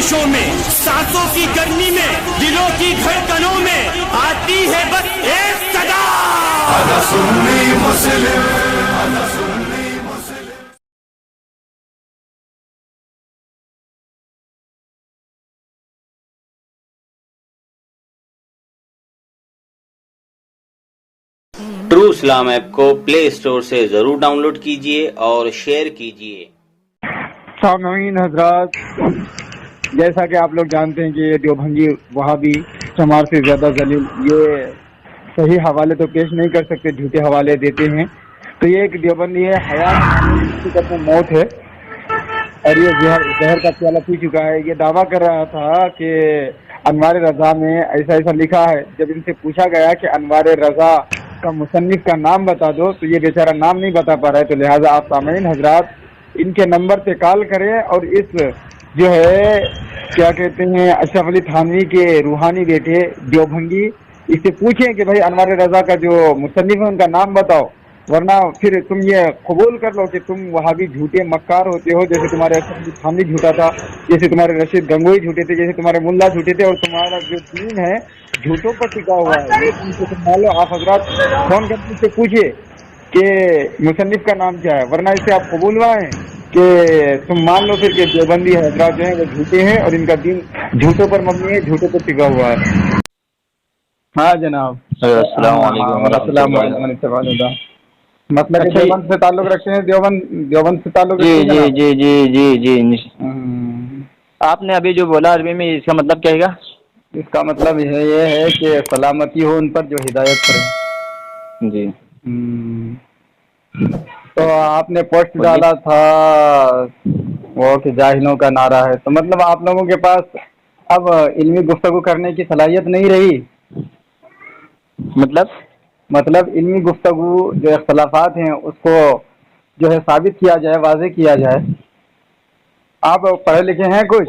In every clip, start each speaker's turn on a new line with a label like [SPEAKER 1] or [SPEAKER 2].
[SPEAKER 1] बारिशों में, सांसों की गर्मी में, दिलों की धड़कनों में आती है बस एक सदा, आजा सुन्नी मुस्लिम, आजा सुन्नी मुस्लिम।
[SPEAKER 2] ट्रू इस्लाम ऐप को प्ले स्टोर से जरूर डाउनलोड कीजिए और शेयर कीजिए।
[SPEAKER 3] सामीन हजरात, जैसा कि आप लोग जानते हैं कि ये देवभंगी वहाबी समाज से ज़्यादा जलील, ये सही हवाले तो पेश नहीं कर सकते, झूठे हवाले देते हैं। तो ये एक देवबंदी है, हयात में मौत है और ये जहर का प्याला पी चुका है। ये दावा कर रहा था कि अनवार रज़ा में ऐसा ऐसा लिखा है। जब इनसे पूछा गया कि अनवार रज़ा का मुसन्निफ का नाम बता दो तो ये बेचारा नाम नहीं बता पा रहा है। तो लिहाजा आप सामीन हजरात इनके नंबर पे कॉल करें और इस जो है क्या कहते हैं अशरफ अली थानवी के रूहानी बेटे देवभंगी, इससे पूछें कि भाई अनवार रज़ा का जो मुसन्निफ है उनका नाम बताओ, वरना फिर तुम ये कबूल कर लो कि तुम वहाँ भी झूठे मक्कार होते हो। जैसे तुम्हारे अशरफ अली थानवी झूठा था, जैसे तुम्हारे रशीद गंगोई झूठे थे, जैसे तुम्हारे मुल्ला झूठे थे, और तुम्हारा जो दीन है झूठों पर टिका हुआ है। ये तुमसे तुम मान लो, आप हजरात फोन करके उससे पूछिए कि मुसन्निफ का नाम क्या है, वरना इससे आप कबूल हुआएं कि तुम मान लो फिर कि देवबंदी हजरात जो है वो झूठे हैं और इनका दीन झूठों पर मबनी है, झूठों पर टिका हुआ है। हाँ जनाब,
[SPEAKER 2] अस्सलाम वालेकुम।
[SPEAKER 3] मतलब
[SPEAKER 2] अच्छा,
[SPEAKER 3] देवबंद से ताल्लुक रखते हैं, देवबंद से ताल्लुक
[SPEAKER 2] जी
[SPEAKER 3] रखते हैं
[SPEAKER 2] जी जी जी जी जी। आपने अभी जो बोला अरबी में, इसका मतलब क्या है?
[SPEAKER 3] इसका मतलब ये है कि सलामती हो उन पर जो हिदायत करें।
[SPEAKER 2] जी।
[SPEAKER 3] तो आपने पोस्ट डाला था वो कि जाहिलों का नारा है, तो मतलब आप लोगों के पास अब इल्मी गुफ्तगू करने की सलाहियत नहीं रही। मतलब इल्मी गुफ्तगू जो इख्तलाफात हैं उसको जो है साबित किया जाए, वाज़े किया जाए। आप पढ़े लिखे हैं कुछ?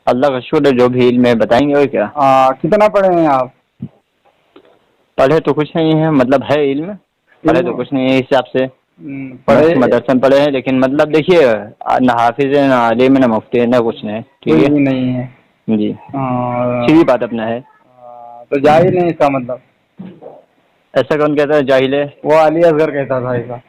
[SPEAKER 2] अल्लाह का शुक्र है, जो भी इल्म है बताएंगे। और क्या
[SPEAKER 3] कितना पढ़े हैं आप?
[SPEAKER 2] पढ़े तो कुछ नहीं है, मतलब है इल्म, पढ़े तो कुछ नहीं है इस हिसाब से।
[SPEAKER 3] पढ़े
[SPEAKER 2] मदरसे में पढ़े हैं, लेकिन मतलब देखिए ना हाफिज है, ना आलिम है, ना मुफ्ती है, ना कुछ नहीं। ठीक है,
[SPEAKER 3] नहीं है
[SPEAKER 2] जी, सीधी बात अपना है।
[SPEAKER 3] तो जाहिल नहीं इसका मतलब?
[SPEAKER 2] ऐसा कौन कहता है जाहिल है?
[SPEAKER 3] वो अली असगर कहता था ऐसा।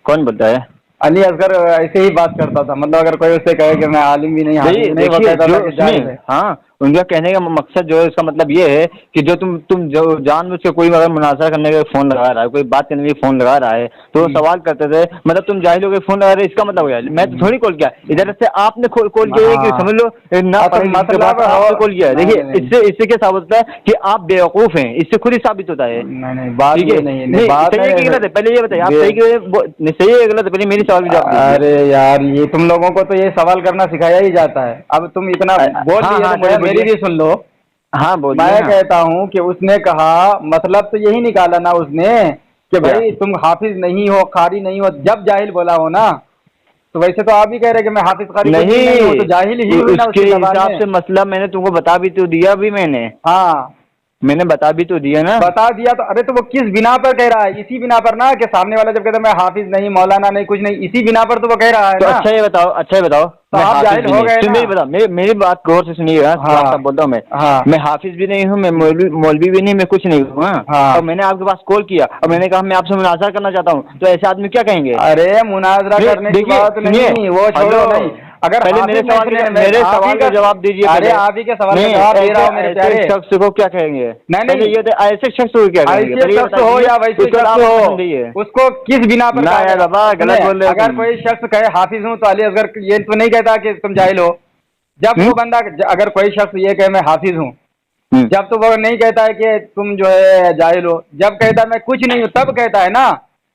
[SPEAKER 2] कौन बोलता है?
[SPEAKER 3] अली असगर ऐसे ही बात करता था, मतलब अगर कोई उससे कहे कि मैं आलिम भी नहीं, हाफिज नहीं, वो कहता था कि जाहिल है।
[SPEAKER 2] हाँ, उनका कहने का मकसद जो है, उसका मतलब ये है कि जो तुम जो जानबूझ के कोई अगर मुनाजरा करने का फोन लगा रहा है, कोई बात करने के लिए फोन लगा रहा है, तो वो सवाल करते थे, मतलब तुम जाहिल हो के फोन लगा रहे, इसका मतलब हो मैं तो थोड़ी कॉल किया, इधर से आपने कॉल किया कि समझ लो ना, मतलब आपने कॉल किया। देखिए इससे क्या साबित होता है कि आप बेवकूफ हैं, इससे खुद ही साबित होता है।
[SPEAKER 3] नहीं, बात ये नहीं है, बात
[SPEAKER 2] सही है कि गलत है पहले ये बताइए, आप सही है गलत है पहले मेरी सवाल का जवाब दीजिए।
[SPEAKER 3] अरे यार, ये तुम लोगों को तो ये सवाल करना सिखाया ही जाता है। अब तुम इतना बोल रही हो तो मेरी भी सुन लो।
[SPEAKER 2] हाँ बोलिए।
[SPEAKER 3] मैं कहता हूँ कि उसने कहा, मतलब तो यही निकाला ना उसने कि भाई तुम हाफिज नहीं हो, कारी नहीं हो, जब जाहिल बोला हो ना। तो वैसे तो आप ही कह रहे कि मैं हाफिज कारी नहीं हूँ, तो जाहिल ही हुई ना
[SPEAKER 2] उसके हिसाब से। मतलब मैंने तुमको बता भी तो दिया भी, मैंने बता भी तो दिया ना।
[SPEAKER 3] बता दिया तो अरे तो वो किस बिना पर कह रहा है? इसी बिना पर ना कि सामने वाला जब कहता है मैं हाफिज नहीं, मौलाना नहीं, कुछ नहीं, इसी बिना पर तो वो कह रहा है
[SPEAKER 2] तो
[SPEAKER 3] ना।
[SPEAKER 2] अच्छा ये बताओ
[SPEAKER 3] तो आप जाहिल हो गए ना।
[SPEAKER 2] मेरी बताओ, मेरी बात गौर से सुनिएगा। बोलता हूँ मैं हाफिज भी नहीं हूँ, मैं मौलवी भी नहीं, मैं कुछ नहीं हूँ। और मैंने आपके पास कॉल किया और मैंने कहा मैं आपसे मुनाजरा करना चाहता हूँ, तो ऐसे आदमी क्या कहेंगे?
[SPEAKER 3] अरे मुनाजरा करने की बात नहीं, वो छोड़ो नहीं। अगर
[SPEAKER 2] पहले मेरे सवाल का जवाब दीजिए।
[SPEAKER 3] अरे आप ही के सवाल का जवाब दे रहा हूँ मेरे प्यारे।
[SPEAKER 2] शख्स को क्या कहेंगे?
[SPEAKER 3] नहीं,
[SPEAKER 2] ये ऐसे शख्स को क्या कहेंगे?
[SPEAKER 3] ऐसे शख्स हो या वैसे शख्स हो, उसको किस बिना पर?
[SPEAKER 2] बाबा गलत बोल रहे हो।
[SPEAKER 3] अगर कोई शख्स कहे हाफिज हूँ तो अली असगर ये तो नहीं कहता कि तुम जाहिल हो। जब वो बंदा, अगर कोई शख्स ये कहे मैं हाफिज हूँ, जब तो वो नहीं कहता है कि तुम जो है जाहिल हो। जब कहता है मैं कुछ नहीं हूँ तब कहता है ना।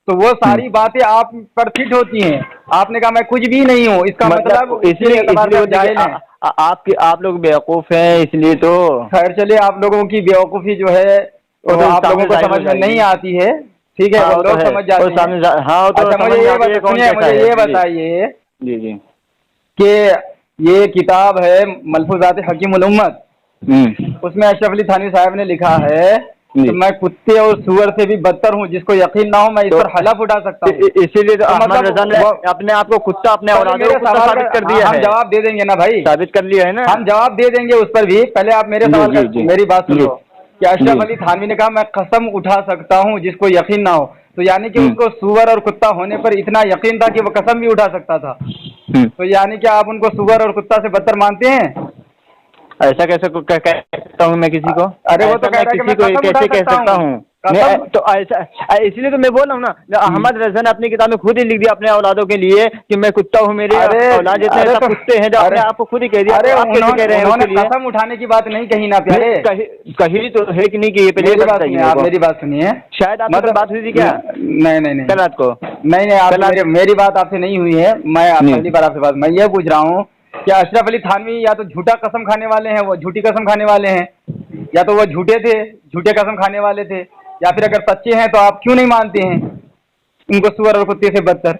[SPEAKER 3] तो वो सारी बातें आप पर फिट होती हैं। आपने कहा मैं कुछ भी नहीं हूँ, इसका मतलब इसलिए जाहिल है।
[SPEAKER 2] आप लोग बेवकूफ हैं, इसलिए तो।
[SPEAKER 3] खैर चलिए, आप लोगों की बेवकूफ़ी जो है वो आप लोगों को समझ में नहीं आती है। ठीक है, वो लोग समझ जाते हैं। अच्छा, मुझे ये बताइए
[SPEAKER 2] जी
[SPEAKER 3] कि ये किताब है मलफूज़ात हकीमुल उम्मत, उसमें अशरफ अली थानवी साहब ने लिखा है तो मैं कुत्ते और सुअर से भी बदतर हूँ, जिसको यकीन ना हो मैं इस पर हलफ उठा सकता हूँ।
[SPEAKER 2] इसीलिए तो अहमद
[SPEAKER 3] मतलब
[SPEAKER 2] रजा ने अपने आप को कुत्ता, अपने औलादों को कुत्ता साबित कर दिया
[SPEAKER 3] हम
[SPEAKER 2] है।
[SPEAKER 3] जवाब दे देंगे ना भाई,
[SPEAKER 2] साबित कर लिया है ना,
[SPEAKER 3] हम जवाब दे देंगे उस पर भी। पहले आप मेरे सवाल का मेरी बात सुनो कि अशरफ अली थानवी ने कहा मैं कसम उठा सकता हूँ जिसको यकीन ना हो, तो यानी कि उसको सुअर और कुत्ता होने पर इतना यकीन था कि वो कसम भी उठा सकता था। तो यानी कि आप उनको सुअर और कुत्ता से बदतर मानते हैं?
[SPEAKER 2] ऐसा कैसे कह सकता हूँ मैं किसी को?
[SPEAKER 3] अरे वो तो कह रहा है कि मैं कसम उठा सकता हूँ।
[SPEAKER 2] तो ऐसा, इसलिए तो मैं बोल रहा हूँ ना, अहमद रजा ने अपनी किताब में खुद ही लिख दिया अपने औलादों के लिए कि मैं कुत्ता हूँ, मेरे औलाद जितने सब कुत्ते हैं, जो अपने आप को खुद ही कह दिया।
[SPEAKER 3] अरे
[SPEAKER 2] आप कैसे कह रहे हैं?
[SPEAKER 3] उन्होंने कसम उठाने की बात नहीं कही ना प्यारे,
[SPEAKER 2] कही तो है कि नहीं की?
[SPEAKER 3] मेरी बात सुनिए, आप मेरी बात सुनिए।
[SPEAKER 2] शायद आपसे बात हुई थी क्या?
[SPEAKER 3] नहीं
[SPEAKER 2] कल रात को?
[SPEAKER 3] नहीं, मेरी बात आपसे नहीं हुई है। मैं पहली बार आपसे बात, मैं ये पूछ रहा हूँ क्या अशरफ अली थानवी या तो झूठा कसम खाने वाले हैं, वो झूठी कसम खाने वाले हैं, या तो वो झूठे थे, झूठे कसम खाने वाले थे, या फिर अगर सच्चे हैं तो आप क्यों नहीं मानते हैं उनको सुअर और कुत्ते से बदतर?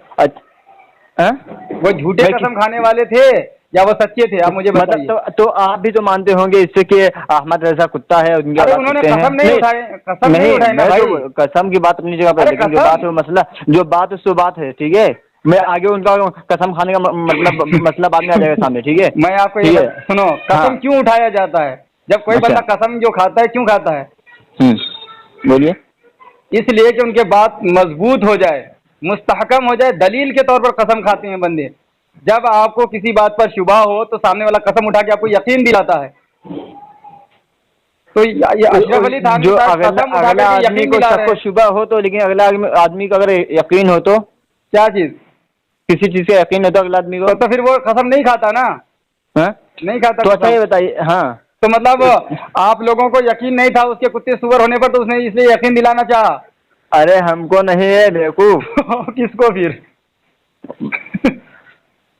[SPEAKER 3] वो झूठे कसम खाने वाले थे या वो सच्चे थे, आप मुझे बताइए।
[SPEAKER 2] मतलब तो आप भी तो मानते होंगे इससे कि अहमद रजा कुत्ता है, उनके
[SPEAKER 3] उन्होंने कसम नहीं उठाए, कसम नहीं उठाए ना भाई।
[SPEAKER 2] कसम की बात अपनी जगह पर, लेकिन जो बात है मसला, जो बात है सो बात है, ठीक है। मैं आगे उनका कसम खाने का मतलब मसला बाद में आ जाएगा सामने, ठीक है।
[SPEAKER 3] मैं आपको ये सुनो, कसम क्यों उठाया जाता है? जब कोई बंदा कसम जो खाता है, क्यों खाता है?
[SPEAKER 2] बोलिए।
[SPEAKER 3] इसलिए कि उनके बात मजबूत हो जाए, मुस्तहकम हो जाए, दलील के तौर पर कसम खाते हैं बंदे। जब आपको किसी बात पर शुबा हो तो सामने वाला कसम उठा के आपको यकीन दिलाता है। तो ये अशरफ अली थानवी
[SPEAKER 2] जो अगला आदमी को सबको शुबा हो तो, लेकिन अगला आदमी को अगर यकीन हो तो,
[SPEAKER 3] क्या चीज?
[SPEAKER 2] किसी चीज का यकीन होता है अगला आदमी को,
[SPEAKER 3] तो फिर वो कसम नहीं खाता ना? नहीं खाता
[SPEAKER 2] तो अच्छा ये बताइए। हाँ,
[SPEAKER 3] तो मतलब आप लोगों को यकीन नहीं था उसके कुत्ते सुअर होने पर, तो उसने इसलिए यकीन दिलाना चाहा।
[SPEAKER 2] अरे हमको नहीं है बेवकूफ।
[SPEAKER 3] किसको फिर?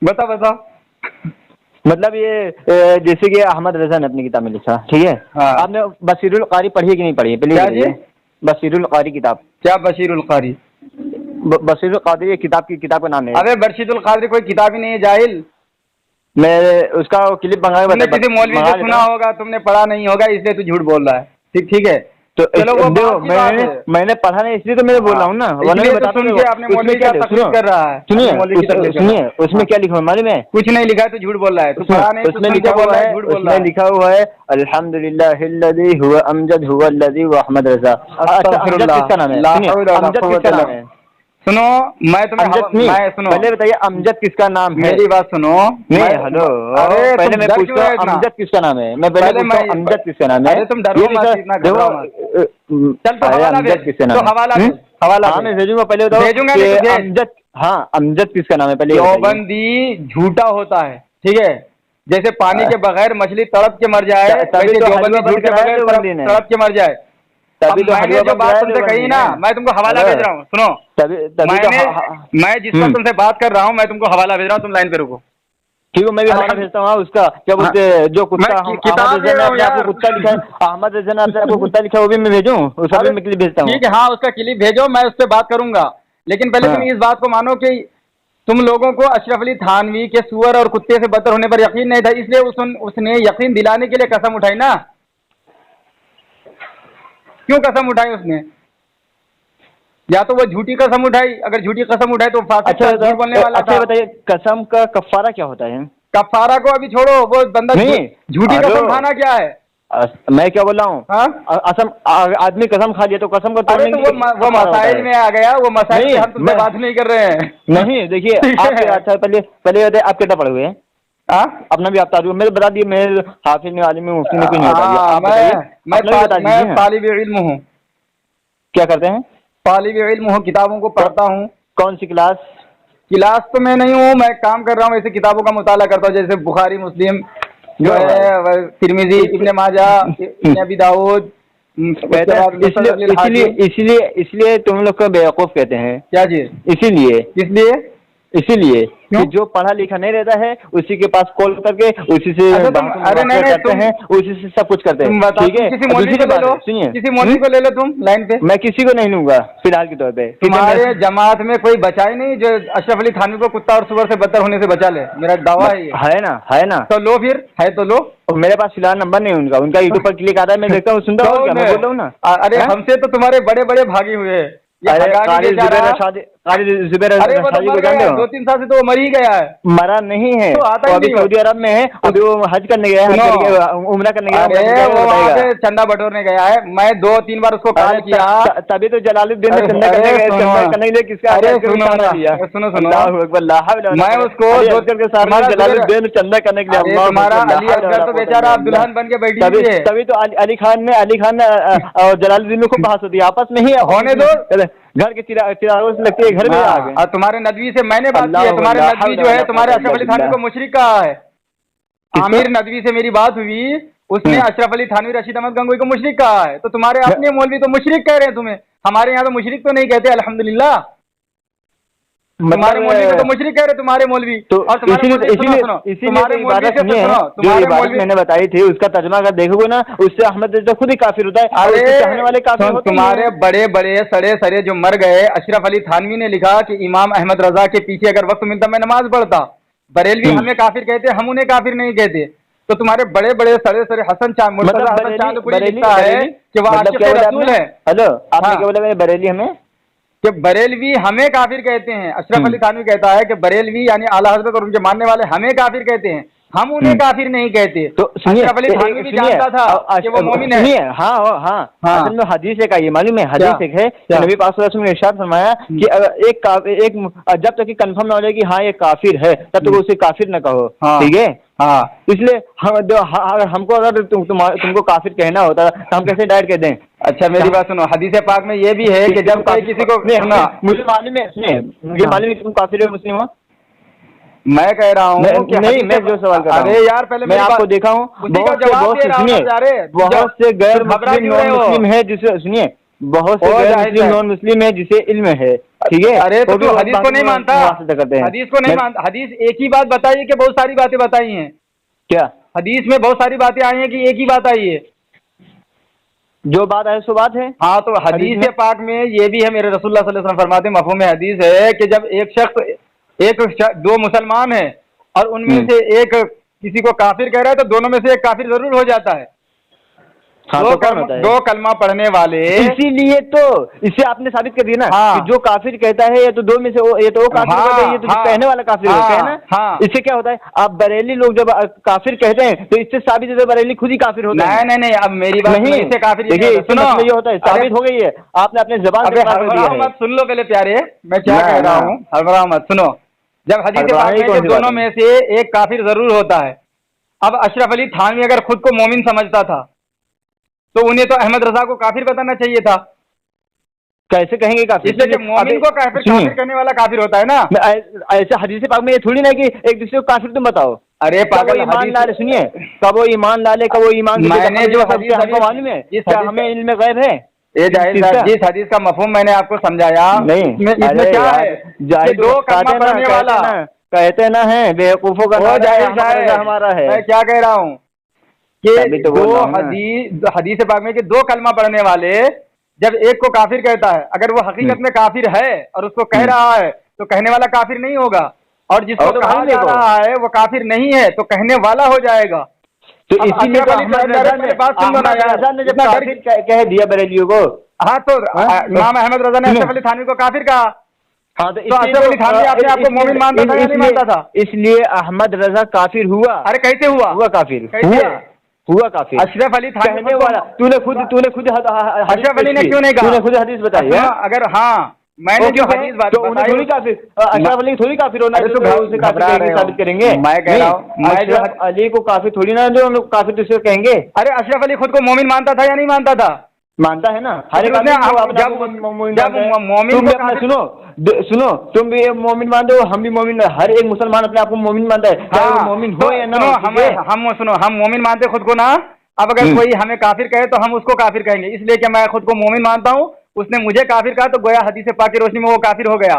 [SPEAKER 3] बता
[SPEAKER 2] मतलब ये जैसे कि अहमद रजा ने अपनी किताब में लिखा, ठीक है। आपने बसीरुल कारी पढ़ी है कि नहीं पढ़ी है? पहले बसीरुल कारी किताब।
[SPEAKER 3] क्या बशीरुल कारी?
[SPEAKER 2] बशीरुल कादरी किताब का नाम है।
[SPEAKER 3] अबे बशीरुल कादरी कोई किताब ही नहीं है जाहिल।
[SPEAKER 2] मैं उसका क्लिप मंगा के
[SPEAKER 3] तुमने किसी मौलवी से सुना होगा, तुमने पढ़ा नहीं होगा, इसलिए तू झूठ बोल रहा है। ठीक है, तो चलो वो मैंने पढ़ा नहीं, इसलिए तो मैं बोल रहा हूँ ना। सुनिए उसमें क्या लिखा हुआ मालूम है? कुछ नहीं लिखा है, तो झूठ बोल रहा है। उसमें लिखा हुआ है अल्हम्दुलिल्लाहिल्लज़ी हुवा अमजद हुवा अल्लज़ी व अहमद रज़ा। अमजद किसका नाम है? अमजद किसका नाम है? सुनो, पहले बताइए अमजद किसका नाम है? मेरी बात सुनो। नहीं, हेलो, पहले मैं पूछता हूँ अमजद किसका नाम है। मैं पहले पूछता हूँ अमजद किसका नाम है। तुम डरो मत, इतना घबराओ मत। चल तो अमजद किसका नाम है? हवाला मैं भेजूंगा, पहले बताओ अमजद। हाँ, अमजद किसका नाम है पहले? देवबंदी झूठा होता है, ठीक है। जैसे पानी के बगैर मछली तड़प के मर जाए, देवबंदी झूठ के बगैर तड़प के मर जाए। तभी तो मैंने जो बात तुमसे कही ना, मैं तुमको हवाला भेज रहा हूँ। सुनो, मैं जिस पर तुमसे बात कर रहा हूँ, मैं तुमको हवाला भेज रहा हूँ, तुम लाइन पे रुको। ठीक है, मैं भी हवाला भेजता हूँ उसका। जब जो कुत्ता किताब में आपको कुत्ता लिखा है, अहमद रजा ने आपको कुत्ता लिखा है, वो भी मैं भेजूँ? उसका भी मैं क्लिप भेजता हूँ। ठीक है, हाँ, उसका क्लिप भेजो, मैं उस पर बात करूंगा। लेकिन पहले तुम इस बात को मानो कि तुम लोगों को अशरफ अली थानवी के सुअर और कुत्ते से बदतर होने पर यकीन नहीं था, इसलिए उसने यकीन दिलाने के लिए कसम उठाई ना। क्यों कसम उठाई उसने? या तो वो झूठी कसम उठाई, अगर झूठी कसम उठाई तो झूठ बोलने वाला था। बताइए कसम का कफारा क्या होता है? कफारा को अभी छोड़ो, वो बंदा झूठी कसम खाना क्या है? मैं क्या बोल रहा हूँ? असम आदमी कसम खा लिया तो कसम का तोड़ने के लिए वो मसाइल में आ गया। वो मसाइल हम तुमसे बात नहीं कर रहे हैं। नहीं, देखिए अच्छा पहले आप कितना पढ़े हुए हैं? अपना भी आप तारीफ मेरे बता दिए। मैं हाफिज में आलिम में मुफ्ती में कोई नहीं बता। मैं तालिब इल्म हूँ। क्या करते हैं? तालिब इल्म हूँ, किताबों को पढ़ता हूँ। कौन सी क्लास? क्लास तो मैं नहीं हूँ, मैं काम कर रहा हूँ, ऐसे किताबों का मुताला करता हूँ, जैसे बुखारी, मुस्लिम जो है, तिरमिजी, इब्ने माजा, इब्ने अबी दाऊद। इसलिए तुम लोग को बेवकूफ कहते हैं। क्या चीज? इसीलिए
[SPEAKER 2] कि जो पढ़ा लिखा नहीं रहता है उसी के पास कॉल करके उसी से
[SPEAKER 3] अरे नहीं
[SPEAKER 2] करते हैं, उसी से सब कुछ करते हैं। ठीक है,
[SPEAKER 3] किसी मौलवी को ले लो,
[SPEAKER 2] सुनिए,
[SPEAKER 3] किसी मौलवी को ले लो तुम लाइन पे।
[SPEAKER 2] मैं किसी को नहीं लूंगा फिलहाल के तौर पे।
[SPEAKER 3] तुम्हारे जमात में कोई बचा ही नहीं जो अशरफ अली थानवी को कुत्ता और सुअर से बदतर होने से बचा ले, मेरा दावा है ये।
[SPEAKER 2] है ना,
[SPEAKER 3] तो लो फिर, है तो लो।
[SPEAKER 2] मेरे पास फिलहाल नंबर नहीं उनका, उनका यूट्यूब पर क्लिक आता है, मैं देखता हूँ, सुनता हूँ, मैं बोल रहा हूँ ना।
[SPEAKER 3] अरे हमसे तो तुम्हारे बड़े बड़े भागी हुए हैं।
[SPEAKER 2] अरे जुबैर
[SPEAKER 3] अरे वो तो मर गया है, 2-3 साल से तो वो मर ही गया है।
[SPEAKER 2] मरा नहीं है,
[SPEAKER 3] तो आता
[SPEAKER 2] तो
[SPEAKER 3] ही
[SPEAKER 2] अभी
[SPEAKER 3] नहीं
[SPEAKER 2] सऊदी अरब में है, अभी वो हज करने गया है, उम्रा करने गया है।
[SPEAKER 3] अरे वो वहाँ पे चंदा बटोरने गया है, मैं 2-3 बार उसको कॉल किया।
[SPEAKER 2] तभी तो जलालुद्दीन ने चंदा करने के लिए किसका?
[SPEAKER 3] अरे सुनो, मैं उसको
[SPEAKER 2] के साथ जलालुद्दीन ने चंदा करने के लिए,
[SPEAKER 3] तुम्हारा अली असगर तो बेचारा अब दुल्हन बन के बैठी हुई है।
[SPEAKER 2] तभी तो अली खान और जलालुद्दीन में खूब बहस होती है आपस में ही।
[SPEAKER 3] होने दो,
[SPEAKER 2] घर के चिरागों से लगती है, घर में आ गए।
[SPEAKER 3] तुम्हारे नदवी से मैंने बात की है, तुम्हारे नदवी जो है तुम्हारे अशरफ अली थानवी को मुशरिक कहा है। आमिर नदवी से मेरी बात हुई, उसने अशरफ अली थानवी रशीद अहमद गंगोई को मुशरिक कहा है। तो तुम्हारे अपने मौलवी तो मुशरिक कह रहे हैं तुम्हें, हमारे यहाँ तो मुशरिक तो नहीं कहते अल्हम्दुलिल्लाह। तुम्हारे मौलवी को तो मुशरिक कह रहे तुम्हारे मौलवी।
[SPEAKER 2] तो इसीलिए मैंने बताई थी, उसका तर्जमा अगर देखोगे ना, उससे अहमद रजा खुद ही काफिर होता है।
[SPEAKER 3] अरे
[SPEAKER 2] चाहने वाले काफिर होते हैं।
[SPEAKER 3] तुम्हारे बड़े बड़े सड़े जो मर गए, अशरफ अली थानवी ने लिखा कि इमाम अहमद रजा के पीछे अगर वक्त मिलता मैं नमाज पढ़ता। बरेलवी हमें काफिर कहते, हम उन्हें काफिर नहीं कहते। तो तुम्हारे बड़े बड़े सड़े हसन चांदपुरी लिखता है कि वह आशिक़ रसूल है।
[SPEAKER 2] हेलो, आपने क्या बोला? बरेली हमें
[SPEAKER 3] कि बरेलवी हमें काफिर कहते हैं। अशरफ अली थानवी कहता है कि बरेलवी यानी आला हज़रत और उनके मानने वाले हमें काफिर कहते हैं, हम उन्हें काफिर नहीं कहते।
[SPEAKER 2] तो
[SPEAKER 3] अशरफ अली थानवी भी जानता था कि वो मोमिन है।
[SPEAKER 2] हाँ, असल में हदीस एक आई, मालूम है? हदीस एक है, नबी पाक सल्लल्लाहु अलैहि वसल्लम ने इरशाद फरमाया कि अगर एक जब तक कि कंफर्म ना हो जाए कि हाँ ये काफिर है, तब तक उसे काफिर न कहो। ठीक है, हाँ। इसलिए हमको अगर तुमको काफिर कहना होता तो हम कैसे डायरेक्ट कह दें?
[SPEAKER 3] अच्छा मेरी बात सुनो, हदीस पाक में ये भी है कि जब कोई किसी को
[SPEAKER 2] मुझे मालूम है तुम काफिर हो, मुस्लिम हो।
[SPEAKER 3] मैं कह रहा हूँ
[SPEAKER 2] नहीं, मैं जो सवाल कर रहा हूँ,
[SPEAKER 3] अरे यार पहले
[SPEAKER 2] मैं आपको देखा हूँ बहुत से गैर मुस्लिम नॉन मुस्लिम है जिसे, सुनिए, बहुत से गैर मुस्लिम नॉन मुस्लिम है जिसे इल्म है। ठीक है,
[SPEAKER 3] अरे तो तू हदीस को नहीं मानता, हदीस को नहीं मानता। हदीस एक ही बात बताई है कि बहुत सारी बातें बताई हैं? क्या हदीस में बहुत सारी बातें आई हैं कि एक ही बात आई है?
[SPEAKER 2] जो बात है सो बात है।
[SPEAKER 3] हाँ, तो हदीस पाक में ये भी है, मेरे रसूलुल्लाह सल्लल्लाहु अलैहि वसल्लम फरमाते हैं, मफ़हूम हदीस है कि जब दो मुसलमान है और उनमें से एक किसी को काफिर कह रहा है तो दोनों में से एक काफिर जरूर हो जाता है।
[SPEAKER 2] हाँ,
[SPEAKER 3] दो कलमा पढ़ने वाले,
[SPEAKER 2] इसीलिए तो इसे आपने साबित कर दिया ना।
[SPEAKER 3] हाँ,
[SPEAKER 2] कि जो काफिर कहता है ये तो दो में से ये तो वो काफिर होता है, ये तो कहने वाला काफिर होता है ना।
[SPEAKER 3] हाँ,
[SPEAKER 2] इससे क्या होता है? आप बरेली लोग जब काफिर कहते हैं तो इससे साबित है बरेली खुद ही काफिर होता है।
[SPEAKER 3] नहीं, अब मेरी बात नहीं, इससे काफिर
[SPEAKER 2] देखिए, सुनो, ये होता है, साबित हो गई है, आपने अपने जबान
[SPEAKER 3] से सुन लो पहले प्यारे, मैं क्या कह रहा हूँ, हड़बड़ाओ मत। सुनो, जब हदीस पाक में दोनों में से एक काफिर जरूर होता है। अब अशरफ अली थानवी अगर खुद को मोमिन समझता था तो उन्हें तो अहमद रजा को काफिर बताना चाहिए था।
[SPEAKER 2] कैसे कहेंगे काफिर?
[SPEAKER 3] इसलिए कि मोमिन को काफिर करने वाला काफिर होता है ना।
[SPEAKER 2] ऐसे हदीस पाक में ये थोड़ी ना कि एक दूसरे को काफिर तुम बताओ।
[SPEAKER 3] अरे पागल,
[SPEAKER 2] ईमान ला ले, सुनिए, कब वो ईमान ला ले, कब वो ईमान,
[SPEAKER 3] मैंने जो हदीस
[SPEAKER 2] हमको मालूम है, क्या हमें इल्म गैब है?
[SPEAKER 3] जिस हदीस का मफहूम मैंने आपको समझाया,
[SPEAKER 2] नहीं,
[SPEAKER 3] इसमें क्या है? दो कलमा पढ़ने वाला
[SPEAKER 2] कहते ना है बेवकूफों का हमारा है।
[SPEAKER 3] मैं क्या कह रहा हूँ कि दो हदीस पाक में कि दो कलमा पढ़ने वाले जब एक को काफिर कहता है, अगर वो हकीकत में काफिर है और उसको कह रहा है तो कहने वाला काफिर नहीं होगा, और जिसको कहा जा रहा है वो काफिर नहीं है तो कहने वाला हो जाएगा।
[SPEAKER 2] तो इसीलिए कह दिया बरेलियों को।
[SPEAKER 3] हाँ, तो इमाम अहमद रजा ने अशरफ अली थानवी को काफिर कहा। हाँ, तो अशरफ अली थानवी अपने आप को मोमिन मानता था या नहीं मानता था? इसलिए
[SPEAKER 2] अहमद रजा काफिर हुआ।
[SPEAKER 3] अरे कैसे हुआ
[SPEAKER 2] काफिर?
[SPEAKER 3] हुआ काफिर। अशरफ अली थानवी वाला तूने खुद अशरफ अली ने क्यों नहीं कहा?
[SPEAKER 2] तूने खुद हदीस बताई है।
[SPEAKER 3] अगर हाँ मैंने जो हदीस बात बताई,
[SPEAKER 2] थोड़ी काफिर अशरफ अली थोड़ी काफिर होना है, उसे काफिर साबित करेंगे।
[SPEAKER 3] मैं कह रहा हूँ
[SPEAKER 2] अशरफ अली को काफिर थोड़ी ना जो हम लोग काफिर दूसरे कहेंगे।
[SPEAKER 3] अरे अशरफ अली खुद को मोमिन मानता था या नहीं मानता था?
[SPEAKER 2] मानता है ना। सुनो, तुम भी मोमिन मान दो, हम भी मोमिन, हर एक मुसलमान अपने आप को मोमिन मानता है, चाहे वो मोमिन हो या ना। हम मोमिन मानते खुद को ना। अब अगर कोई हमें काफिर कहे तो हम उसको काफिर कहेंगे, इसलिए कि मैं खुद को मोमिन मानता हूँ, उसने मुझे काफिर कहा तो गोया हदीस पाक की रोशनी में वो काफिर हो गया।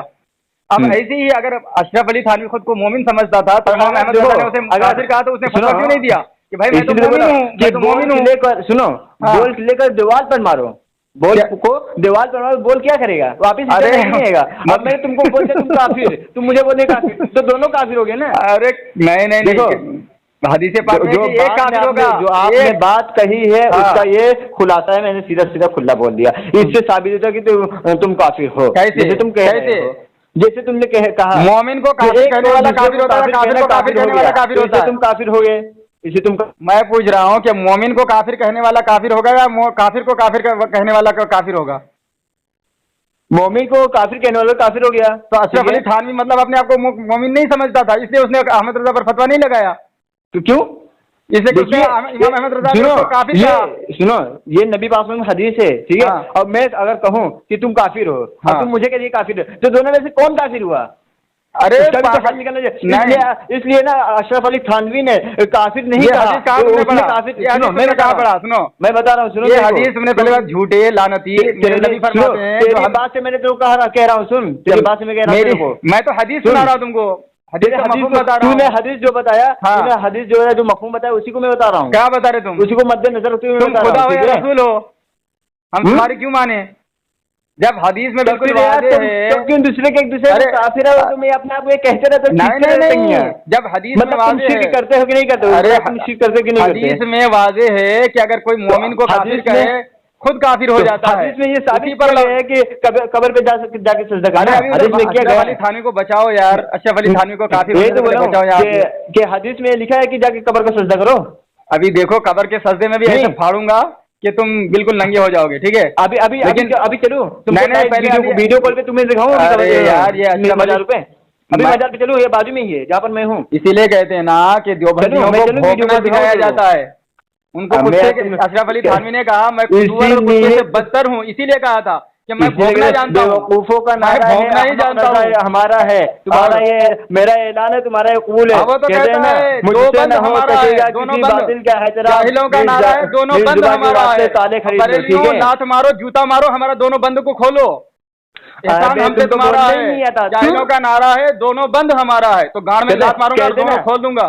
[SPEAKER 3] अब ऐसे ही अगर अशरफ अली थानवी खुद को मोमिन समझता था तो इमाम अहमद रजा ने उसे काफिर कहा तो उसने फतवा क्यों नहीं दिया कि भाई मैं तो मोमिन हूँ, मैं तो मोमिन हूँ।
[SPEAKER 2] लेकर सुनो, बॉल लेकर दीवार पर मारो, बॉल को दीवार पर मारो, बॉल क्या करेगा? वापिस नहीं आएगा। अब मैं तुमको बोलते तुम काफिर, तुम मुझे बोले काफिर, तो दोनों काफिर हो गए ना।
[SPEAKER 3] अरे नहीं देखो हदीस पाक में एक काफिर होगा।
[SPEAKER 2] जो आपने बात कही है उसका ये खुलासा है, मैंने सीधा सीधा खुला बोल दिया। इससे साबित होता है कि तुम काफिर हो।
[SPEAKER 3] कैसे
[SPEAKER 2] तुम कह रहे हो, जैसे तुमने कहा
[SPEAKER 3] मोमिन को काफिर कहने वाला काफिर होता है, काफिर को काफिर कहने वाला काफिर होता है।
[SPEAKER 2] तुम काफिर हो गए, इसे तुम
[SPEAKER 3] मैं पूछ रहा हूँ कि मोमिन को काफिर कहने वाला काफिर होगा या काफिर को काफिर कहने वाला काफिर होगा?
[SPEAKER 2] मोमिन को काफिर कहने वाला काफिर हो गया।
[SPEAKER 3] तो अशरफ अली थानवी मतलब अपने आप को मोमिन नहीं समझता था, इसलिए उसने अहमद रजा पर फतवा नहीं लगाया।
[SPEAKER 2] तो क्यों?
[SPEAKER 3] इसलिए इमाम अहमद रजा ने काफिर कहा।
[SPEAKER 2] सुनो, ये नबी पाक में हदीस है, ठीक है। अब मैं अगर कहूँ कि तुम काफिर हो और तुम मुझे कहिए काफिर, तो दोनों में से कौन काफिर हुआ?
[SPEAKER 3] अरे
[SPEAKER 2] इसलिए ना अशरफ अली थानवी ने काफिर नहीं कहा।
[SPEAKER 3] मैंने कहा पढ़ा, सुनो
[SPEAKER 2] मैं बता रहा हूँ, सुनो
[SPEAKER 3] ये हदीस तुमने पहले बात झूठे लानती नबी फरमाते हैं।
[SPEAKER 2] तेरी बात से मैंने तो कह रहा हूँ, सुन तेरी बात से मैं कह रहा हूँ,
[SPEAKER 3] मैं तो हदीस सुना रहा हूँ तुमको।
[SPEAKER 2] तूने हदीस जो बताया, तूने हदीस जो है जो मफहूम बताया उसी को मैं बता रहा हूँ।
[SPEAKER 3] क्या बता रहे तुम?
[SPEAKER 2] उसी को मद्देनजर रखते हुए
[SPEAKER 3] तुम खुदा हो या रसूल हो, हम तुम्हारी क्यों माने? जब हदीस में बिल्कुल वाज़ेह है
[SPEAKER 2] तो क्यों दूसरे के एक दूसरे को काफिर है तो मैं अपने आप को ये कहते रहते?
[SPEAKER 3] नहीं, जब हदीस में वाज़ेह है,
[SPEAKER 2] करते हो कि नहीं करते?
[SPEAKER 3] अरे
[SPEAKER 2] करते कि नहीं?
[SPEAKER 3] हदीस में वाज़ेह है कि अगर कोई मोमिन को काफिर कहे खुद काफिर हो जाता है।
[SPEAKER 2] इसमें ये साबित पर है कि कब्र पे जाके सजदा करना। हदीस में क्या
[SPEAKER 3] अशरफ अली थानवी को बचाओ यार, अशरफ अली थानवी को काफिर बचाओ यार।
[SPEAKER 2] कि हदीस में लिखा है कि जाके कब्र को सजदा करो।
[SPEAKER 3] अभी देखो कब्र के सजदे में भी ऐसे फाड़ूंगा कि तुम बिल्कुल नंगे हो जाओगे, ठीक है?
[SPEAKER 2] अभी चलो,
[SPEAKER 3] नहीं पहले
[SPEAKER 2] वीडियो कॉल पे तुम्हें दिखाऊं
[SPEAKER 3] यार, ये
[SPEAKER 2] मजार पे अभी मजार पे चलो, ये बाजू में ही है जहाँ पर मैं हूँ।
[SPEAKER 3] इसीलिए कहते हैं ना कि देवबंदियों को भोंकना दिखाया जाता है। उनको अशरफ अली थानवी ने कहा मैं कुत्ते से बदतर हूँ, इसीलिए कहा था कि मैं भोंकना जानता हूँ।
[SPEAKER 2] बेवकूफों का नारा है,
[SPEAKER 3] भोंकना ही जानता हूँ,
[SPEAKER 2] हमारा है, तुम्हारा ये मेरा ऐलान है, तुम्हारा ये कबूल है।
[SPEAKER 3] वो तो कहता है दो बंद हमारा है, दोनों बंद जाहिलों का नारा है, दोनों बंद हमारा है। बरेलियों लात मारो जूता मारो, हमारा दोनों बंद को खोलो। एहसान हमसे तुम्हारा है, जाहिलों का नारा है, दोनों बंद हमारा है। तो गाड़ में लात मारूंगा, दोनों खोल दूंगा।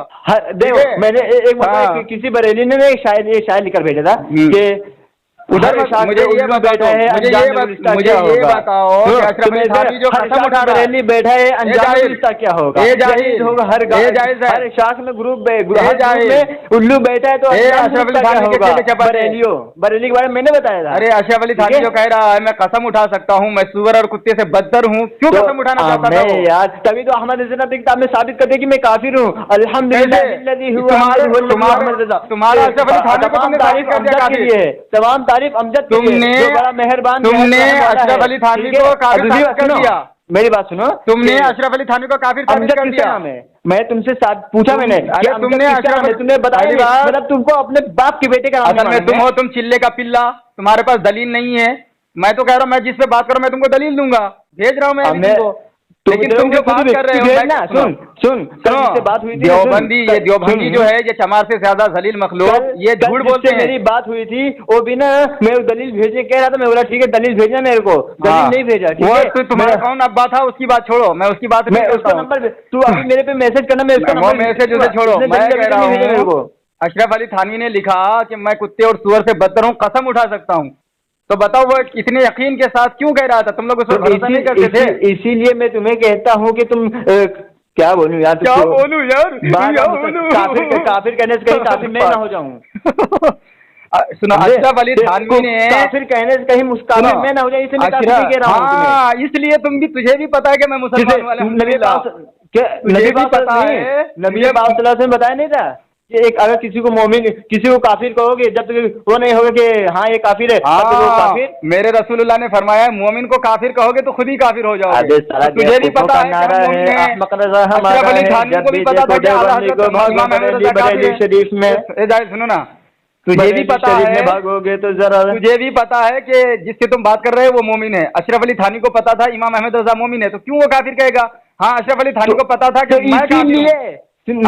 [SPEAKER 2] देखो मैंने एक किसी बरेली ने ये शायद लिखकर भेजा था कि
[SPEAKER 3] उधर मुझे ये बताओ कि अशरफ अली थानवी जो कसम उठा रहा है
[SPEAKER 2] बैठा है, अंजाम रिश्ता क्या होगा? होगा हर शाख में ग्रुप में उल्लू बैठा है, तो
[SPEAKER 3] अशरफ अली थानवी के
[SPEAKER 2] बरेली के बारे में मैंने बताया था।
[SPEAKER 3] अरे अशरफ अली थानवी जो कह रहा है मैं कसम उठा सकता हूँ, मैं सुअर और कुत्ते से बदतर हूँ, क्यों कसम उठाना चाहता था
[SPEAKER 2] यार? तभी तो अहमद रजा की किताब में साबित करते कि मैं काफिर हूँ। अल्हम्दुलिल्लाह
[SPEAKER 3] तुम्हारा अशरफ अली थानवी को तुमने तारीफ कर दिया काफिर है।
[SPEAKER 2] तमाम तारीफ अमजद,
[SPEAKER 3] तुमने
[SPEAKER 2] बड़ा मेहरबान,
[SPEAKER 3] तुमने अशरफ अली थानवी को काफिर कर दिया।
[SPEAKER 2] मेरी बात सुनो,
[SPEAKER 3] तुमने अशरफ अली थानवी को काफिर कर दिया।
[SPEAKER 2] मैं तुमसे पूछा मैंने, तुमने बताया मतलब तुमको अपने बाप के बेटे का
[SPEAKER 3] नाम में तुम हो, तुम चिल्ले का पिल्ला, तुम्हारे पास दलील नहीं है। मैं तो कह रहा हूँ मैं जिस पे बात करूँ मैं तुमको दलील दूंगा, भेज रहा हूँ मैं तुमको। लेकिन तुम जो बात कर रहे हो ना,
[SPEAKER 2] सुन बात हुई थी
[SPEAKER 3] देवबंदी जो है ये चमार से ज्यादा जलील मखलूक, ये झूठ बोलते हैं।
[SPEAKER 2] मेरी बात हुई थी वो भी ना, मैं दलील भेजने कह रहा था, मैं बोला ठीक है दलील भेजना मेरे को, दलील नहीं भेजा। ठीक है,
[SPEAKER 3] तो तुम्हारा कौन अब्बा था उसकी बात छोड़ो, मैं उसकी बात
[SPEAKER 2] मैं उसका नंबर, तू अभी मेरे पे मैसेज करना, मैं उसका नंबर
[SPEAKER 3] मैसेज उसे छोड़ो। मैं कह रहा हूँ अशरफ अली थानवी ने लिखा कि मैं कुत्ते और सुअर से बदतर हूँ, कसम उठा सकता हूँ। तो बताओ वो इतने यकीन के साथ क्यों कह रहा था? तुम लोग उस पर भरोसा नहीं करते थे।
[SPEAKER 2] इसीलिए मैं तुम्हें कहता हूँ कि तुम क्या बोलूं यार, काफिर कहने से कहीं काफिर नहीं ना हो जाऊं।
[SPEAKER 3] सुनो अशरफ अली थानवी ने
[SPEAKER 2] काफिर कहने से कहीं मुस्काफिर में ना हो जाए, इसलिए मैं काफिर कह रहा हूं।
[SPEAKER 3] हाँ, इसलिए तुझे भी पता है कि मैं मुसलमान वाला हूं।
[SPEAKER 2] नबी पाक ने बताया नहीं था कि एक अगर किसी को मोमिन किसी को काफिर कहोगे, जब तक वो नहीं होगा कि हाँ ये काफिर है, काफिर।
[SPEAKER 3] मेरे रसूलुल्लाह ने फरमाया मोमिन को काफिर कहोगे तो खुद ही काफिर हो जाओगे। तुझे भी पता है अशरफ अली थानवी को भी पता था कि
[SPEAKER 2] शरीफ में,
[SPEAKER 3] सुनो ना, तुझे भी पता है,
[SPEAKER 2] भागोगे तो जरा
[SPEAKER 3] तुझे भी पता है कि जिससे तुम बात कर रहे हो वो मोमिन है। अशरफ अली थानवी को पता था इमाम अहमद रजा मोमिन है, तो क्यों वो काफिर कहेगा? हाँ, अशरफ अली थानवी को पता था कि
[SPEAKER 2] इसीलिए तो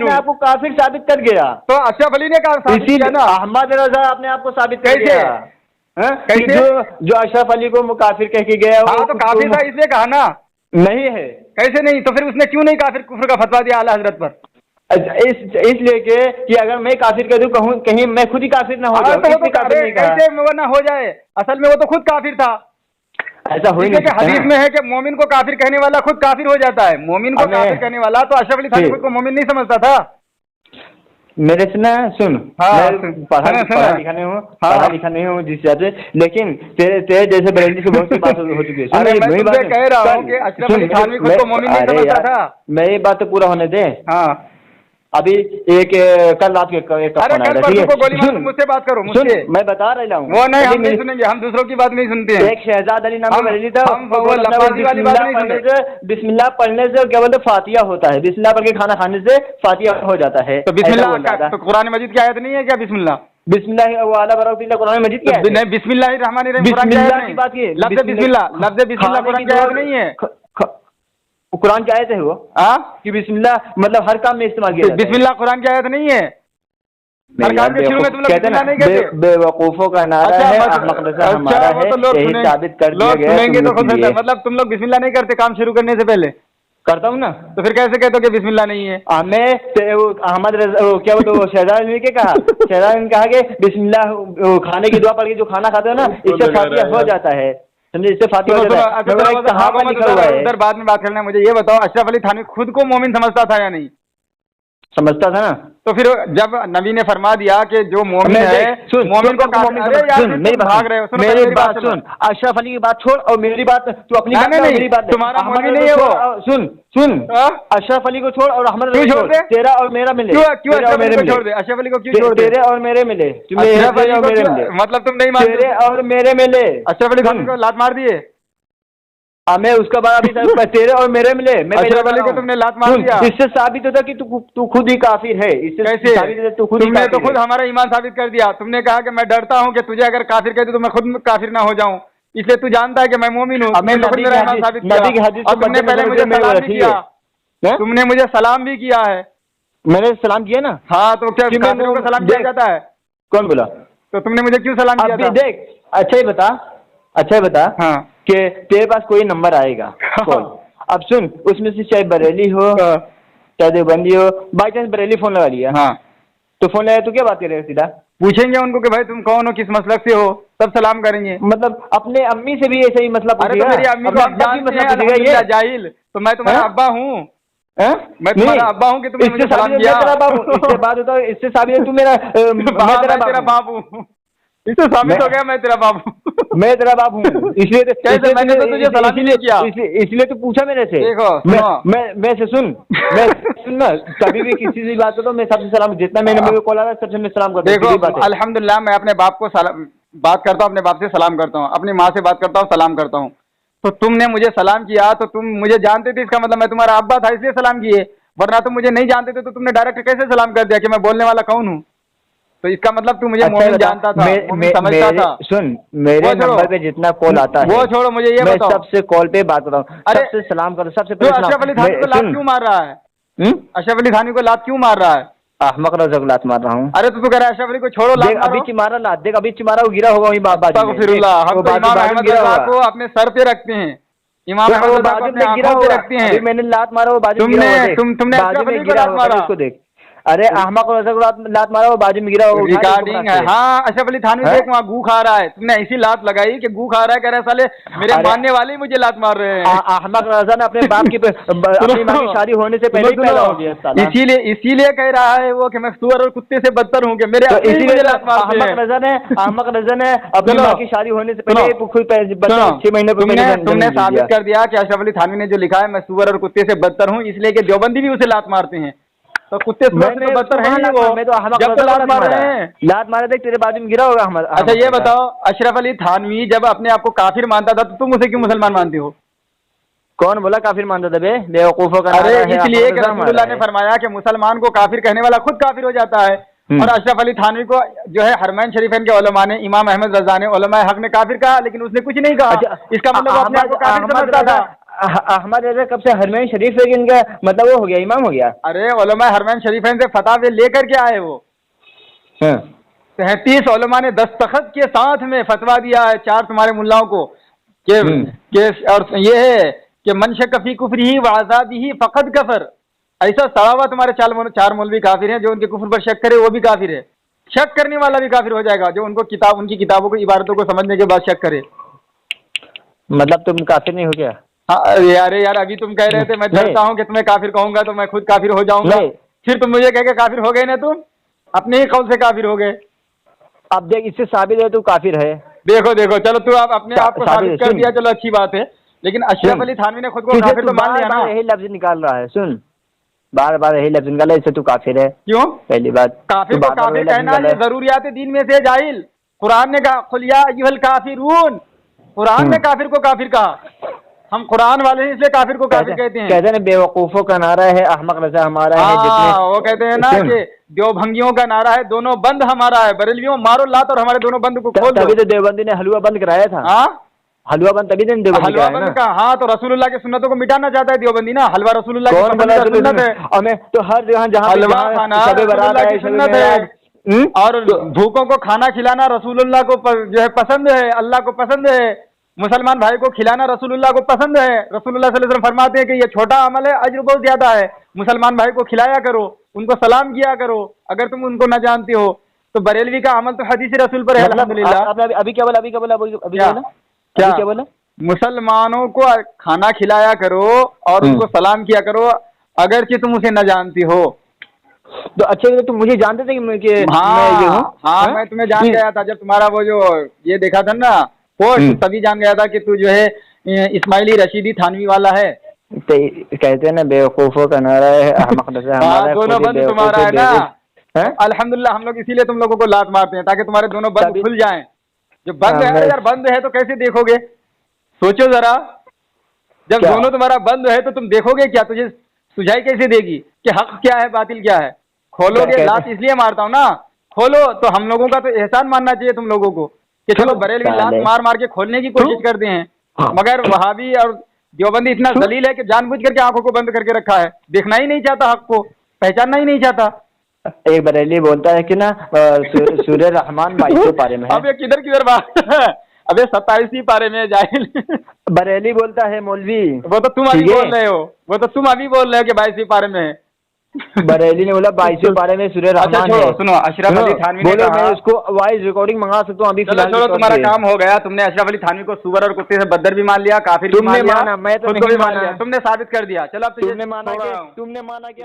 [SPEAKER 2] आपको काफिर साबित कर गया।
[SPEAKER 3] तो अशरफ अली ने कहा
[SPEAKER 2] इसीलिए ना अहमद रजा अपने आप को साबित कर गया। हाँ? कि
[SPEAKER 3] कैसे?
[SPEAKER 2] जो अशरफ अली को काफिर कह के गया
[SPEAKER 3] हाँ तो काफिर था इसलिए कहा ना।
[SPEAKER 2] नहीं है।
[SPEAKER 3] कैसे नहीं? तो फिर उसने क्यों नहीं काफिर कुफ्र का फतवा दिया आला हजरत पर?
[SPEAKER 2] इसलिए कि अगर मैं काफिर कह दूं कहूं कहीं मैं खुद ही काफिर ना हो जाऊं,
[SPEAKER 3] तो वो
[SPEAKER 2] इसलिए
[SPEAKER 3] तो
[SPEAKER 2] काफिर नहीं कहा।
[SPEAKER 3] कैसे वो ना हो जाए? असल में वो तो खुद काफिर था।
[SPEAKER 2] ऐसा हो ही नहीं सकता
[SPEAKER 3] हदीस
[SPEAKER 2] ना।
[SPEAKER 3] में है कि मोमिन को काफिर कहने वाला खुद काफिर हो जाता है। मोमिन को काफिर कहने वाला, तो अशरफ अली थानी खुद को मोमिन नहीं समझता था।
[SPEAKER 2] मेरे से ना सुन,
[SPEAKER 3] हाँ,
[SPEAKER 2] मैं पढ़ा लिखा नहीं हूँ,
[SPEAKER 3] हाँ,
[SPEAKER 2] पढ़ा लिखा नहीं हूँ जिस हिसाब से, लेकिन तेरे जैसे बरेली से बहुत सी बात हो चुकी है।
[SPEAKER 3] अरे मैं तुझे कह रहा हूँ कि अशरफ अली थानवी खुद को मोमिन नहीं समझता था।
[SPEAKER 2] मैं ये बात तो पूरा होने दे।
[SPEAKER 3] हाँ
[SPEAKER 2] अभी एक कल रात के
[SPEAKER 3] अरे कल परसों को गोली मारो, मुझसे बात करो, मुझसे।
[SPEAKER 2] मैं बता रहा हूँ
[SPEAKER 3] वो नहीं, हम नहीं सुनेंगे, हम दूसरों की बात नहीं सुनते हैं।
[SPEAKER 2] एक शहजाद अली नाम का बरेली था,
[SPEAKER 3] वो लफाजी वाली बात नहीं सुनते।
[SPEAKER 2] बिस्मिल्लाह पढ़ने से क्या बोलते फातिया होता है, बिस्मिल्लाह पढ़ के खाना खाने से फातिया हो जाता है।
[SPEAKER 3] तो बिस्मिल्लाह तो कुरान मजीद की आयत नहीं है क्या? बिस्मिल्लाह
[SPEAKER 2] कुरान मजीद की आयत
[SPEAKER 3] नहीं, बिस्मिल्लाह रहमान रहीम
[SPEAKER 2] बिस्मिल्लाह की बात की,
[SPEAKER 3] लफ्ज़ बिस्मिल्लाह कुरान की आयत नहीं है।
[SPEAKER 2] कुरान की आयत है वो कि बिस्मिल्लाह मतलब हर काम में इस्तेमाल किया जाता है।
[SPEAKER 3] बिस्मिल्लाह कुरान की आयत नहीं है। हर काम के शुरू में तुम लोग बिस्मिल्लाह नहीं कहते।
[SPEAKER 2] बेवकूफों का नारा है, अहमक नज़र हमारा है, यही साबित कर दिया गया है।
[SPEAKER 3] तो खुद मतलब तुम लोग बिस्मिल्लाह नहीं करते काम शुरू करने से पहले?
[SPEAKER 2] करता हूँ ना।
[SPEAKER 3] तो फिर कैसे कहते हो कि बिस्मिल्लाह नहीं है?
[SPEAKER 2] हमें अहमद क्या बोलते शहजाद ने क्या कहा? शहजाद ने कहा कि बिस्मिल्लाह खाने की दुआ पढ़ के जो खाना खाते हो ना, इससे फातिया हो जाता है, समझे? इससे फातिया हो जाता है। कहाँ पर लिखा हुआ है?
[SPEAKER 3] उधर बाद में बात करना है। मुझे ये बताओ, अशरफ अली थानवी खुद को मोमिन समझता था या नहीं?
[SPEAKER 2] समझता था ना।
[SPEAKER 3] तो फिर जब नबी ने फरमा दिया कि जो मोमिन है मोमिन को
[SPEAKER 2] सुन, मेरी बात सुन, अशरफ अली की बात छोड़ और मेरी बात तू अपनी मेरी बात
[SPEAKER 3] तुम्हारा मोमिन नहीं है वो।
[SPEAKER 2] सुन अशरफ अली को छोड़ और अहमद
[SPEAKER 3] क्यों छोड़ दे?
[SPEAKER 2] तेरा और मेरा मिले।
[SPEAKER 3] क्यों अशरफ अली को छोड़ दे? अशरफ अली को क्यों छोड़ दे?
[SPEAKER 2] तेरे और मेरे मिले,
[SPEAKER 3] मतलब तुम नहीं मानते?
[SPEAKER 2] तेरे और मेरे मिले।
[SPEAKER 3] अशरफ अली थानवी को लात मार दिए?
[SPEAKER 2] हमें उसका बाद अभी तेरे और मेरे मिले।
[SPEAKER 3] अशरफ अली को तुमने लात मार दिया।
[SPEAKER 2] इससे साबित होता कि तू खुद ही काफिर है। इससे
[SPEAKER 3] कैसे
[SPEAKER 2] साबित होता तू खुद ही
[SPEAKER 3] तुमने तो खुद हमारा ईमान साबित कर दिया। तुमने कहा कि मैं डरता हूँ कि तुझे अगर काफिर कहते तो मैं खुद काफिर ना हो जाऊँ, इसलिए तू जानता है कि मैं मोमिन हूँ। तुमने पहले मुझे सलाम भी किया, तुमने मुझे सलाम भी किया है।
[SPEAKER 2] मैंने सलाम किया ना।
[SPEAKER 3] हाँ तो क्या काफिरों को सलाम किया जाता है?
[SPEAKER 2] कौन बोला?
[SPEAKER 3] तो तुमने मुझे क्यों सलाम किया था?
[SPEAKER 2] देख अच्छा ही बता
[SPEAKER 3] हाँ
[SPEAKER 2] कि तेरे पास कोई नंबर आएगा कॉल। अब सुन, उसमें से चाहे बरेली हो चाहे देवबंदी हो, बाई चांस बरेली फोन लगा लिया,
[SPEAKER 3] हाँ
[SPEAKER 2] तो फोन लगाया तो क्या बात करेगा? सीधा
[SPEAKER 3] पूछेंगे उनको कि भाई तुम कौन हो, किस मसलक से हो, तब सलाम करेंगे।
[SPEAKER 2] मतलब अपने अम्मी से भी ऐसा ही मतलब
[SPEAKER 3] अरे तो मेरी अम्मी को मतलब जाहिल, तो मैं तुम्हारा अब्बा हूँ, मैं तुम्हारा अब्बा हूँ कि तुमने मुझे सलाम किया।
[SPEAKER 2] इससे बात होता है, इससे साबित है तू मेरा
[SPEAKER 3] तेरा बाप हूँ। इससे साबित हो गया मैं तेरा बाप हूँ।
[SPEAKER 2] मैं तेरा बाप हूँ, इसलिए
[SPEAKER 3] मैंने तो तुझे सलाम नहीं किया,
[SPEAKER 2] इसलिए तू पूछा मेरे से।
[SPEAKER 3] देखो
[SPEAKER 2] मैं से सुन ना, कभी भी किसी से बात हो तो मैं सबसे सलाम, जितना मेरे नंबर पे कॉल आ रहा है सबसे मैं सलाम करता हूँ।
[SPEAKER 3] देखो अल्हम्दुलिल्लाह मैं अपने बाप को बात करता हूँ, अपने बाप से सलाम करता हूँ, अपनी माँ से बात करता हूँ, सलाम करता हूँ। तो तुमने मुझे सलाम किया तो तुम मुझे जानते थे, इसका मतलब मैं तुम्हारा अब्बा था इसलिए सलाम किए, वरना तुम मुझे नहीं जानते थे तो तुमने डायरेक्ट कैसे सलाम कर दिया कि मैं बोलने वाला कौन हूँ? तो इसका मतलब तू मुझे मोमिन जानता था, समझता था।
[SPEAKER 2] सुन, मेरे नंबर पे जितना कॉल आता है
[SPEAKER 3] वो छोड़ो, मुझे ये बताओ।
[SPEAKER 2] सबसे कॉल पे बात कर रहा हूँ, सबसे सलाम करो, सबसे पहले
[SPEAKER 3] अशरफ अली थानवी को लात क्यों मार रहा है? अशरफ अली थानवी को लात क्यों मार रहा है?
[SPEAKER 2] अहमक रज़ा को लात मार रहा हूँ।
[SPEAKER 3] अरे तो तू कह रहा है अशरफ अली को छोड़ो, लात
[SPEAKER 2] अभी चिमारा लात देख, अभी चिमारा वो गिरा होगा वहीं बाजू में।
[SPEAKER 3] हम तो इमाम अहमद रज़ा को अपने सर पे रखते हैं, इमाम अहमद रज़ा को अपने आंखों पे रखते हैं।
[SPEAKER 2] मैंने लात मारा वो बाजू में गिरा होगा,
[SPEAKER 3] तुमने अशरफ अली को लात मारा,
[SPEAKER 2] उसको देख। अरे अहमक रज़ा को लात मारा वो बाजू में गिरा होगा,
[SPEAKER 3] रिकॉर्डिंग है। हाँ अशरफ अली थानवी देख वहाँ गू खा रहा है, तुमने ऐसी लात लगाई कि गू खा रहा है, कह रहे साले मेरे मानने वाले ही मुझे लात मार रहे हैं।
[SPEAKER 2] अहमक रज़ा ने अपने बाप की अपनी माँ की शादी होने से पहले पैदा हो गया,
[SPEAKER 3] इसीलिए कह रहा है वो कि मैं सुअर और कुत्ते से बदतर हूँ कि मेरे
[SPEAKER 2] इसीलिए अहमक रज़ा ने अपनी माँ की शादी होने से पहले 6 महीने
[SPEAKER 3] तुमने साबित कर दिया कि अशरफ अली थानवी ने जो लिखा है मैं सुअर और कुत्ते से बदतर हूँ, इसलिए कि देवबंदी भी उसे लात मारते हैं। तो कुत्ते से बदतर है नहीं वो,
[SPEAKER 2] मैं तो अहमक
[SPEAKER 3] जब तो लात मार रहे हैं,
[SPEAKER 2] लात मारे देख तेरे बाजू में गिरा होगा अहमद।
[SPEAKER 3] अच्छा ये बताओ, अशरफ अली थानवी जब अपने आप को काफिर मानता था तो तुम उसे क्यों मुसलमान मानते हो?
[SPEAKER 2] कौन बोला काफिर मानता था बे? बेवकूफों का।
[SPEAKER 3] अरे इसलिए कि रसूलुल्लाह ने फरमाया कि मुसलमान को काफिर कहने वाला खुद काफिर हो जाता है। और अशरफ अली थानवी को जो है हरमैन शरीफैन के उलमा ने, इमाम अहमद रज़ा ने, उलमा हक ने काफिर कहा, लेकिन उसने कुछ नहीं कहा। इसका मतलब अपने आप को काफिर समझता था।
[SPEAKER 2] अहमद रज़ा कब से हरमैन शरीफ है, इनका मतलब वो हो गया, इमाम हो गया।
[SPEAKER 3] अरे उलमा हरमैन शरीफैन से फतवा लेकर के आए वो। 33 उलमा ने दस्तखत के साथ में फतवा दिया है 4 तुम्हारे मुल्लाओं को कि और ये है कि मन शक फी कुफ्री ही वाजाबी ही फकद कफर। ऐसा सड़ा हुआ तुम्हारे 4 मौलवी काफिर हैं, जो उनके कुफ्र पर शक करे वो भी काफिर है। शक करने वाला भी काफिर हो जाएगा जो उनकी किताबों को इबारतों को समझने के बाद शक करे।
[SPEAKER 2] मतलब तुम काफिर नहीं हो क्या?
[SPEAKER 3] हाँ यार अभी तुम कह रहे थे मैं डरता हूँ कि तुम्हें काफिर कहूंगा तो मैं खुद काफिर हो जाऊंगा। फिर तुम मुझे कह के काफिर हो गए ना, तुम अपने ही कौल से काफिर हो गए।
[SPEAKER 2] अब देख इससे साबित है तू काफिर है।
[SPEAKER 3] देखो चलो तू आप अपने आप को साबित कर दिया, चलो अच्छी बात है, लेकिन अशरफ अली थानवी ने खुद को काफिर तो मान लिया ना।
[SPEAKER 2] यही लफ्ज निकाल रहा है, सुन बार बार यही लफ्ज निकाला, इससे तू काफिर है।
[SPEAKER 3] क्यों?
[SPEAKER 2] पहली बात
[SPEAKER 3] काफिर को काफिर कहना ये जरूरियात दीन में से जाहिल। कुरान ने कहा कुल या अय्युहल काफिरून, कुरान ने काफिर को काफिर कहा। हम कुरान वाले हैं इसलिए काफिर को काफिर कहते हैं।
[SPEAKER 2] कहते हैं बेवकूफों का नारा है, अहमक रजा हमारा है।
[SPEAKER 3] वो कहते हैं ना कि देवभंगियों का नारा है दोनों बंद हमारा है, बरेलवियों मारो लात और हमारे दोनों बंद को खोल दो।
[SPEAKER 2] तभी तो देवबंदी ने हलवा बंद कराया था। हलवा बंद तभी देवबंदी
[SPEAKER 3] हलवा बंद का। हाँ तो रसूलुल्लाह की सुन्नतों को मिटाना चाहता है देवबंदी ना। हलवा रसूलुल्लाह की सुन्नत है, हमें
[SPEAKER 2] तो हर जगह
[SPEAKER 3] हलवा खाना रसूलुल्लाह की सुन्नत है, और भूखों को खाना खिलाना रसूलुल्लाह को जो है पसंद है, अल्लाह को पसंद है। मुसलमान भाई को खिलाना रसूलुल्लाह को पसंद है। रसूलुल्लाह सल्लल्लाहु अलैहि वसल्लम फरमाते हैं कि ये छोटा अमल है, अज्र बहुत ज्यादा है। मुसलमान भाई को खिलाया करो, उनको सलाम किया करो अगर तुम उनको न जानते हो। तो बरेलवी का अमल तो हदीस रसूल पर है अल्हम्दुलिल्लाह।
[SPEAKER 2] अभी क्या बोला?
[SPEAKER 3] मुसलमानों को खाना खिलाया करो और उनको सलाम किया करो अगरचे तुम उसे न जानती हो।
[SPEAKER 2] तो अच्छे तुम मुझे जानते थे कि
[SPEAKER 3] हाँ मैं तुम्हें जान गया था जब तुम्हारा वो जो ये देखा था ना पोस्ट, तभी जान गया था कि तू जो है इस्माइली रशीदी थानवी वाला है।
[SPEAKER 2] तो कहते हैं ना बेवकूफों का नारा है, अहमक रजा हमारा है,
[SPEAKER 3] दोनों बंद तुम्हारा है ना। अल्हम्दुलिल्लाह हम लोग इसीलिए तुम लोगों को लात मारते हैं ताकि तुम्हारे दोनों बंद खुल जाएं। जो बंद है यार, बंद है तो कैसे देखोगे? सोचो जरा, जब दोनों तुम्हारा बंद है तो तुम देखोगे क्या? तुझे सुझाई कैसे देगी कि हक क्या है बातिल क्या है? खोलोगे। लात इसलिए मारता हूँ ना, खोलो तो हम लोगों का तो एहसान मानना चाहिए तुम लोगों को कि चलो बरेलवी लात मार मार के खोलने की कोशिश करते हैं, मगर वहाबी और देवबंदी इतना जलील है कि जानबूझ करके आंखों को बंद करके रखा है, देखना ही नहीं चाहता, हक को पहचानना ही नहीं चाहता।
[SPEAKER 2] एक बरेली बोलता है कि ना सूरह रहमान 22 पारे में है।
[SPEAKER 3] अब ये किधर बात है? अबे 27 पारे में जाहिल।
[SPEAKER 2] बरेली बोलता है मौलवी,
[SPEAKER 3] वो तो तुम अभी बोल रहे हो कि 22 पारे में है।
[SPEAKER 2] बरेली ने बोला 22 पारे में सूरह रहमान है।
[SPEAKER 3] सुनो अशरफ अली थानवी ने कहा,
[SPEAKER 2] मैं उसको वॉइस रिकॉर्डिंग मंगा सकता हूँ अभी फिलहाल।
[SPEAKER 3] चलो तुम्हारा काम हो गया, तुमने अशरफ अली थानवी को सुअर और कुत्ते से बदर भी मान लिया, काफिर भी मान लिया,
[SPEAKER 2] मैं तो नहीं माना,
[SPEAKER 3] तुमने साबित कर दिया। चलो अब
[SPEAKER 2] तुमने माना कि